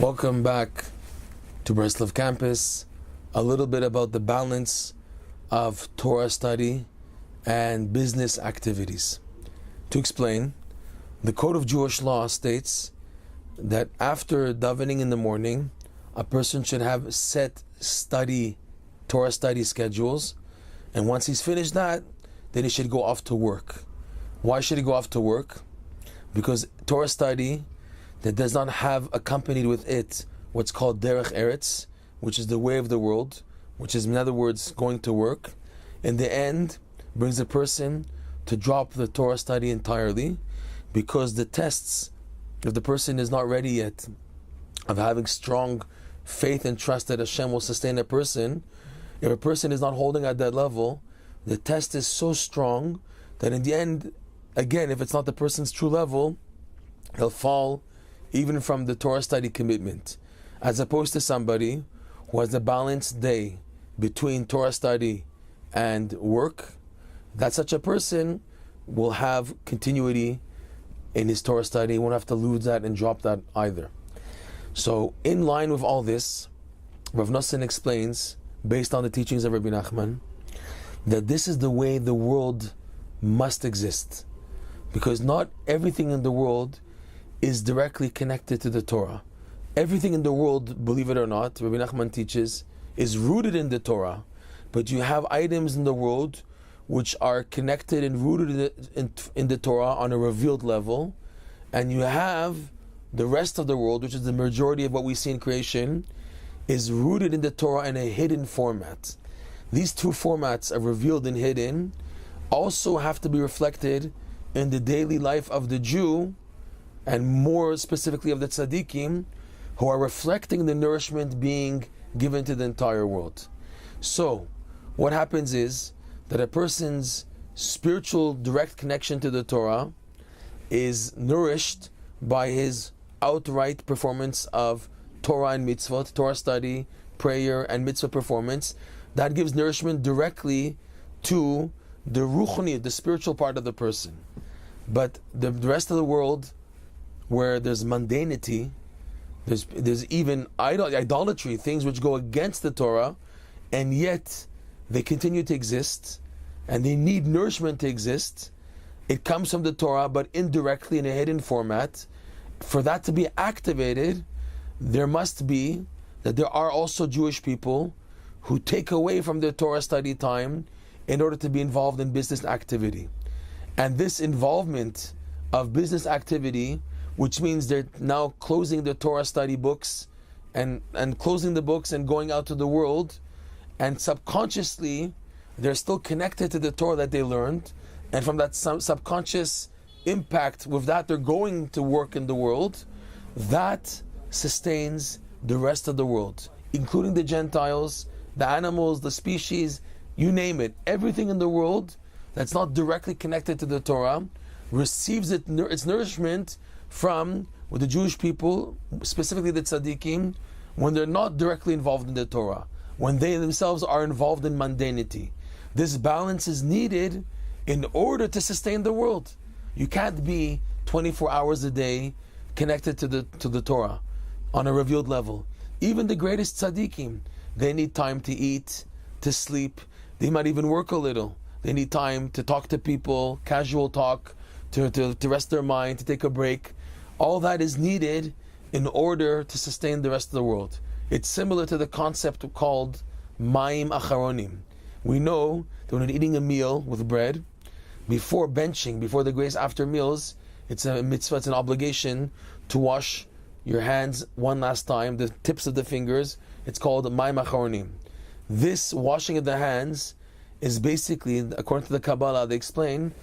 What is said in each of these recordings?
Welcome back to Breslov campus. A little bit about the balance of Torah study and business activities. To explain, the Code of Jewish Law states that after davening in the morning, a person should have set Torah study schedules, and once he's finished that, then he should go off to work. Why should he go off to work? Because Torah study that does not have accompanied with it what's called derech eretz, which is the way of the world, which is in other words going to work, in the end brings a person to drop the Torah study entirely, because the tests, if the person is not ready yet of having strong faith and trust that Hashem will sustain a person, if a person is not holding at that level, the test is so strong that in the end, again, if it's not the person's true level, he'll fall even from the Torah study commitment, as opposed to somebody who has a balanced day between Torah study and work. That such a person will have continuity in his Torah study. He won't have to lose that and drop that either. So, in line with all this, Rav Nosson explains, based on the teachings of Rabbi Nachman, that this is the way the world must exist, because not everything in the world is directly connected to the Torah. Everything in the world, believe it or not, Rabbi Nachman teaches, is rooted in the Torah, but you have items in the world which are connected and rooted in the Torah on a revealed level, and you have the rest of the world, which is the majority of what we see in creation, is rooted in the Torah in a hidden format. These two formats of revealed and hidden also have to be reflected in the daily life of the Jew, and more specifically of the tzaddikim, who are reflecting the nourishment being given to the entire world. So, what happens is that a person's spiritual direct connection to the Torah is nourished by his outright performance of Torah and mitzvot, Torah study, prayer, and mitzvah performance. That gives nourishment directly to the ruchni, the spiritual part of the person. But the rest of the world, where there's mundanity, there's even idolatry, things which go against the Torah, and yet they continue to exist, and they need nourishment to exist. It comes from the Torah, but indirectly in a hidden format. For that to be activated, there must be that there are also Jewish people who take away from their Torah study time in order to be involved in business activity. And this involvement of business activity, which means they're now closing the Torah study books and closing the books and going out to the world, and subconsciously they're still connected to the Torah that they learned, and from that subconscious impact, with that they're going to work in the world, that sustains the rest of the world, including the Gentiles, the animals, the species, you name it. Everything in the world that's not directly connected to the Torah receives its nourishment from the Jewish people, specifically the tzaddikim, when they're not directly involved in the Torah, when they themselves are involved in mundanity. This balance is needed in order to sustain the world. You can't be 24 hours a day connected to the Torah on a revealed level. Even the greatest tzaddikim, they need time to eat, to sleep. They might even work a little. They need time to talk to people, casual talk, to rest their mind, to take a break. All that is needed in order to sustain the rest of the world. It's similar to the concept called Mayim Acharonim. We know that when you're eating a meal with bread, before benching, before the grace after meals, it's a mitzvah, it's an obligation to wash your hands one last time, the tips of the fingers. It's called Mayim Acharonim. This washing of the hands is basically, according to the Kabbalah, they explain,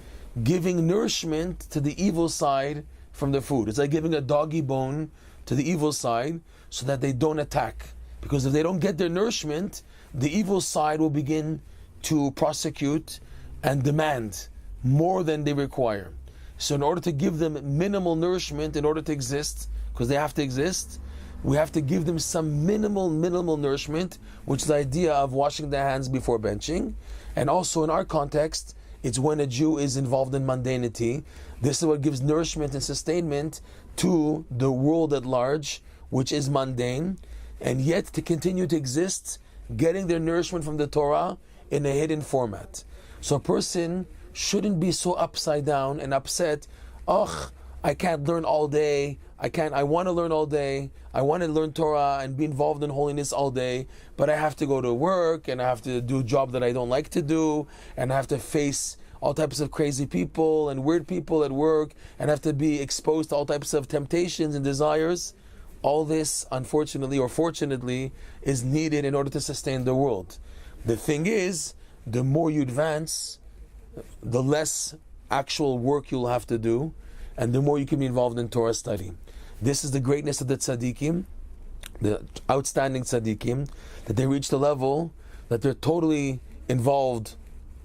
giving nourishment to the evil side from the food. It's like giving a doggy bone to the evil side so that they don't attack. Because if they don't get their nourishment, the evil side will begin to prosecute and demand more than they require. So in order to give them minimal nourishment, in order to exist, because they have to exist, we have to give them some minimal nourishment, which is the idea of washing their hands before benching. And also in our context, it's when a Jew is involved in mundanity. This is what gives nourishment and sustainment to the world at large, which is mundane, and yet to continue to exist, getting their nourishment from the Torah in a hidden format. So a person shouldn't be so upside down and upset, oh, I can't learn all day, I want to learn all day, I want to learn Torah and be involved in holiness all day, but I have to go to work, and I have to do a job that I don't like to do, and I have to face all types of crazy people and weird people at work, and have to be exposed to all types of temptations and desires. All this, unfortunately or fortunately, is needed in order to sustain the world. The thing is, the more you advance, the less actual work you'll have to do, and the more you can be involved in Torah study. This is the greatness of the tzaddikim, the outstanding tzaddikim, that they reach the level that they're totally involved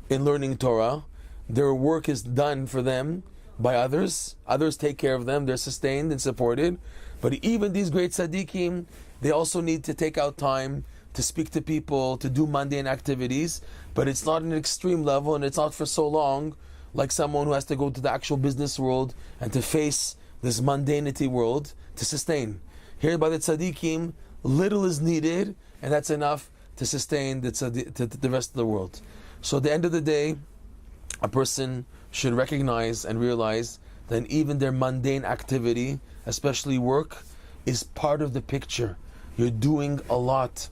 in learning Torah. Their work is done for them by others. Others take care of them. They're sustained and supported. But even these great tzaddikim, they also need to take out time to speak to people, to do mundane activities. But it's not an extreme level, and it's not for so long, like someone who has to go to the actual business world and to face this mundanity world to sustain. Here by the tzaddikim, little is needed, and that's enough to sustain the rest of the world. So at the end of the day, a person should recognize and realize that even their mundane activity, especially work, is part of the picture. You're doing a lot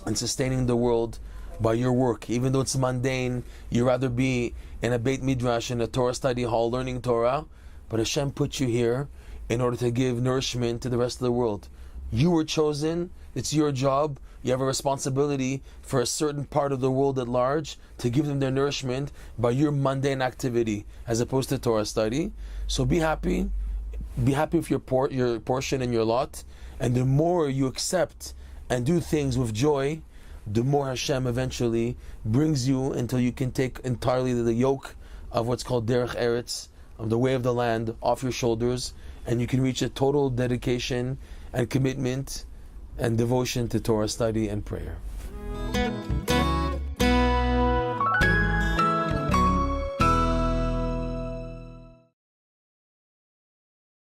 in sustaining the world by your work. Even though it's mundane, you'd rather be in a Beit Midrash, in a Torah study hall, learning Torah, but Hashem put you here in order to give nourishment to the rest of the world. You were chosen, it's your job, you have a responsibility for a certain part of the world at large to give them their nourishment by your mundane activity as opposed to Torah study. So be happy with your portion and your lot, and the more you accept and do things with joy, the more Hashem eventually brings you until you can take entirely the yoke of what's called Derech Eretz, of the way of the land, off your shoulders, and you can reach a total dedication and commitment and devotion to Torah study and prayer.